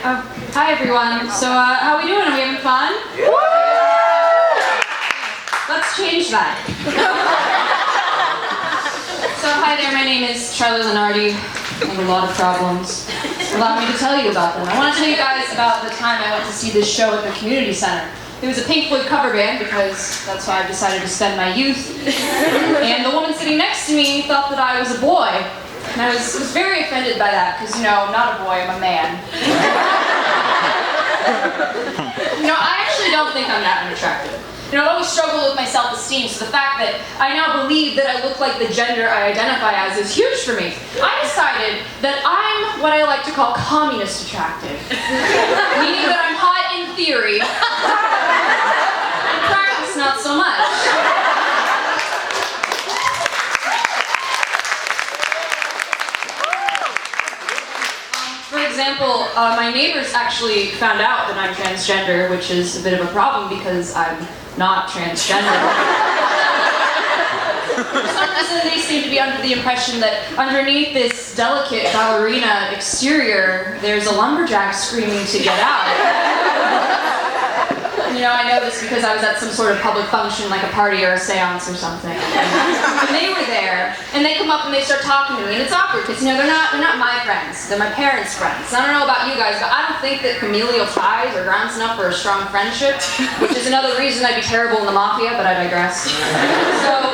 Oh, hi everyone. So, how we doing? Are we having fun? Let's change that. So, hi there. My name is Charlie Lenardi. I have a lot of problems. Allow me to tell you about them. I want to tell you guys about the time I went to see this show at the community center. It was a Pink Floyd cover band because that's how I decided to spend my youth. And the woman sitting next to me thought that I was a boy. And I was very offended by that because, you know, I'm not a boy, I'm a man. You know, I actually don't think I'm that unattractive. You know, I always struggled with my self-esteem, so the fact that I now believe that I look like the gender I identify as is huge for me. I decided that I'm what I like to call communist attractive. Meaning that I'm hot in theory, in practice not so much. For example, my neighbors actually found out that I'm transgender, which is a bit of a problem because I'm not transgender. For some reason, they seem to be under the impression that underneath this delicate ballerina exterior, there's a lumberjack screaming to get out. You know, I know this because I was at some sort of public function, like a party or a seance or something. And they were there, and they come up and they start talking to me, and it's awkward because, you know, they're not my friends, they're my parents' friends. I don't know about you guys, but I don't think that familial ties are grounds enough for a strong friendship, which is another reason I'd be terrible in the mafia, but I digress. So,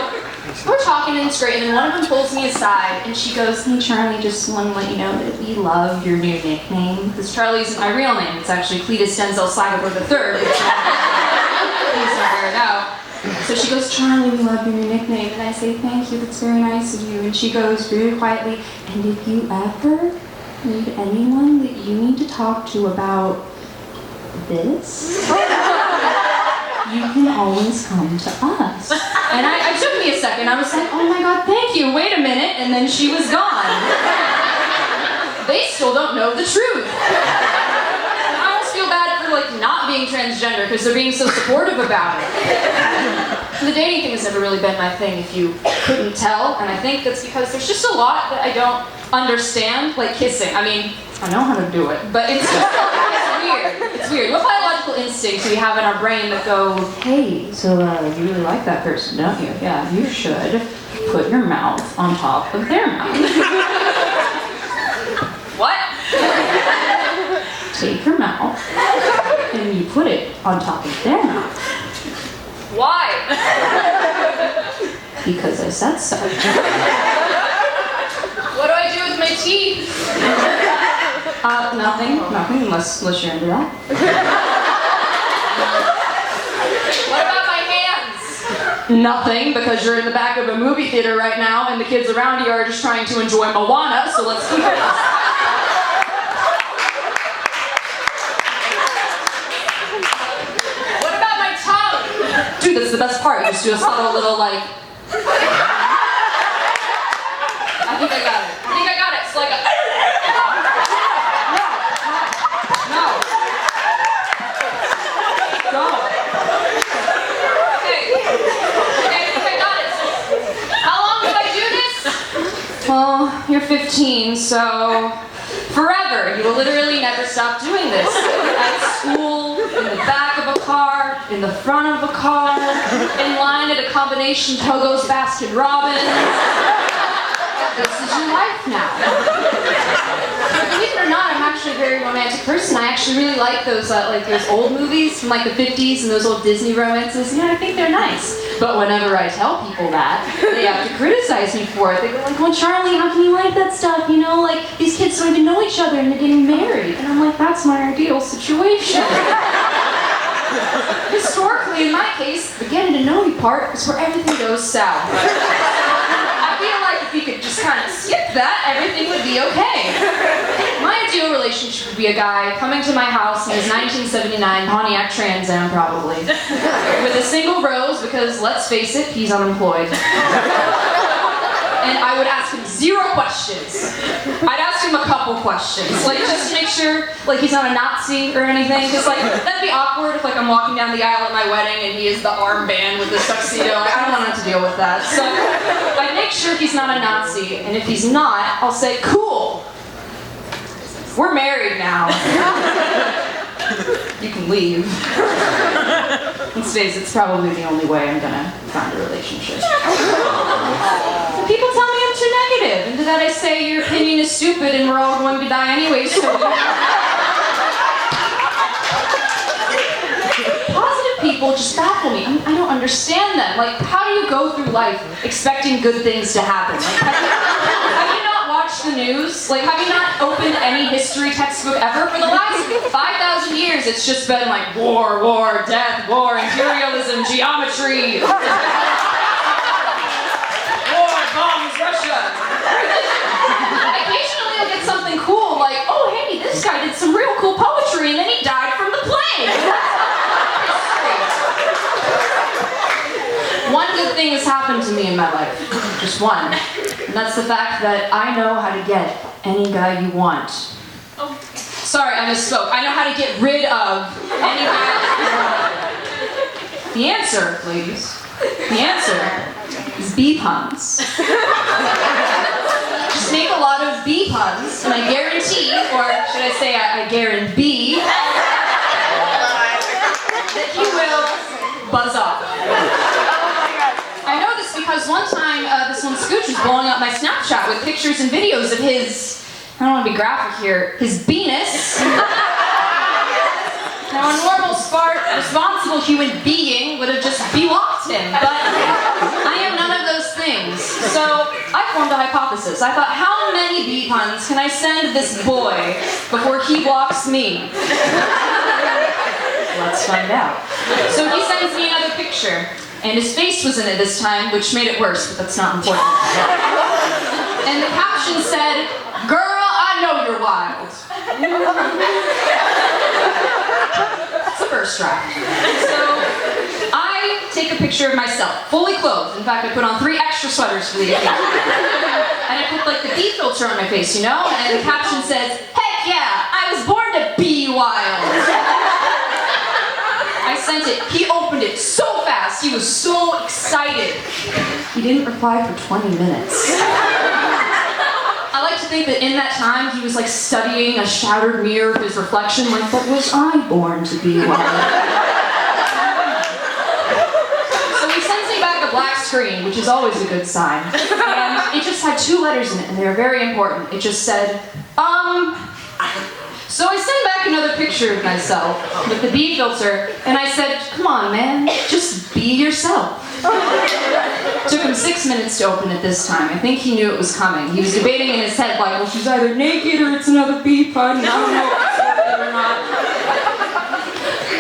we're talking and it's great, and then one of them pulls me aside, and she goes, "Hey Charlie, just want to let you know that we love your new nickname." Because Charlie isn't my real name, it's actually Cletus Denzel Slagerberg III. Please don't wear it out. So she goes, "Charlie, we love your new nickname." And I say, "Thank you, that's very nice of you." And she goes very quietly, "And if you ever need anyone that you need to talk to about this, you can always come to us." And I took me a second. I was like, "Oh my God, thank you. Wait a minute." And then she was gone. They still don't know the truth. I almost feel bad for like not being transgender because they're being so supportive about it. The dating thing has never really been my thing, if you couldn't tell. And I think that's because there's just a lot that I don't understand, like kissing. I mean, I know how to do it, but it's just it's weird. It's weird. What biological instincts we have in our brain that go, "Hey, so you really like that person, don't you? Yeah, you should put your mouth on top of their mouth." What? Take your mouth and you put it on top of their mouth. Why? Because I said so. What do I do with my teeth? Nothing, unless you're into that. What about my hands? Nothing, because you're in the back of a movie theater right now and the kids around you are just trying to enjoy Moana, so let's keep it. What about my tongue? Dude, that's the best part. You just do a subtle little like... I think I got it. It's like a... Well, you're 15, so forever. You will literally never stop doing this. At school, in the back of a car, in the front of a car, in line at a combination Togo's Baskin Robbins. This is your life now. Believe it or not, I'm actually a very romantic person. I actually really like those old movies from like the 50s and those old Disney romances. You know, I think they're nice. But whenever I tell people that, they have to criticize me for it. They go like, "Well, Charlie, how can you like that stuff? You know, like, these kids don't even know each other and they're getting married." And I'm like, that's my ideal situation. Historically, in my case, the getting to know you part is where everything goes south. I feel like if you could just kind of skip that, everything would be okay. My ideal relationship would be a guy coming to my house in his 1979 Pontiac Trans Am, probably, with a single rose because, let's face it, he's unemployed. And I would ask him 0 questions. I'd ask him a couple questions, like just to make sure like he's not a Nazi or anything, because like that'd be awkward if like I'm walking down the aisle at my wedding and he is the armband with the tuxedo. Like, I don't want to have to deal with that. So I'd make sure he's not a Nazi, and if he's not, I'll say, "Cool. We're married now. You can leave. These days, it's probably the only way I'm gonna find a relationship. People tell me I'm too negative, and to that I say your opinion is stupid and we're all going to die anyway, so... Positive people just baffle me. I don't understand them. Like, how do you go through life expecting good things to happen? Like, have you not watched the news? Like, have you not opened any history textbook ever? For the last 5,000 years, it's just been like war, war, death, war, imperialism, geometry. War, bombs, Russia. Occasionally I'll get something cool like, oh hey, this guy did some real cool poetry and then he died from the plague. One good thing has happened to me in my life. Just one. And that's the fact that I know how to get any guy you want. Sorry, I misspoke. I know how to get rid of any guy you want. The answer, ladies, the answer is bee puns. Just make a lot of bee puns, and I guarantee, or should I say I guarantee, that you will buzz off. I know this because one time this one Scooch was blowing up my Snapchat with pictures and videos of his, I don't want to be graphic here, his penis. Now a normal, smart, responsible human being would have just blocked him, but I am none of those things. So I formed a hypothesis. I thought, how many bee puns can I send this boy before he blocks me? Let's find out. So he sends me another picture. And his face was in it this time, which made it worse, but that's not important. And the caption said, "Girl, I know you're wild." That's the first draft. So I take a picture of myself, fully clothed. In fact, I put on 3 extra sweaters for the occasion. And I put like the bee filter on my face, you know? And the caption says, "Heck yeah, I was born to be wild." I sent it. He opened it so fast. He was so excited. He didn't reply for 20 minutes. I like to think that in that time, he was like studying a shattered mirror of his reflection, like, but was I born to be wild? So he sends me back a black screen, which is always a good sign. And it just had 2 letters in it, and they were very important. It just said, So I sent back another picture of myself with the bee filter, and I said, come on, man, just be yourself. Took him 6 minutes to open it this time. I think he knew it was coming. He was debating in his head, like, well, she's either naked or it's another bee pun. I don't know if it's worth it or not.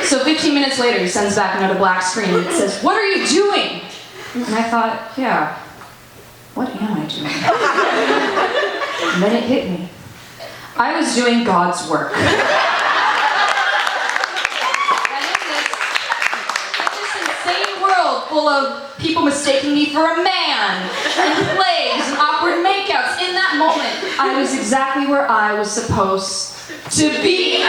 So 15 minutes later, he sends back another black screen, and it says, what are you doing? And I thought, yeah, what am I doing? And then it hit me. I was doing God's work. And in this insane world full of people mistaking me for a man, and plagues, and awkward makeouts, in that moment, I was exactly where I was supposed to be.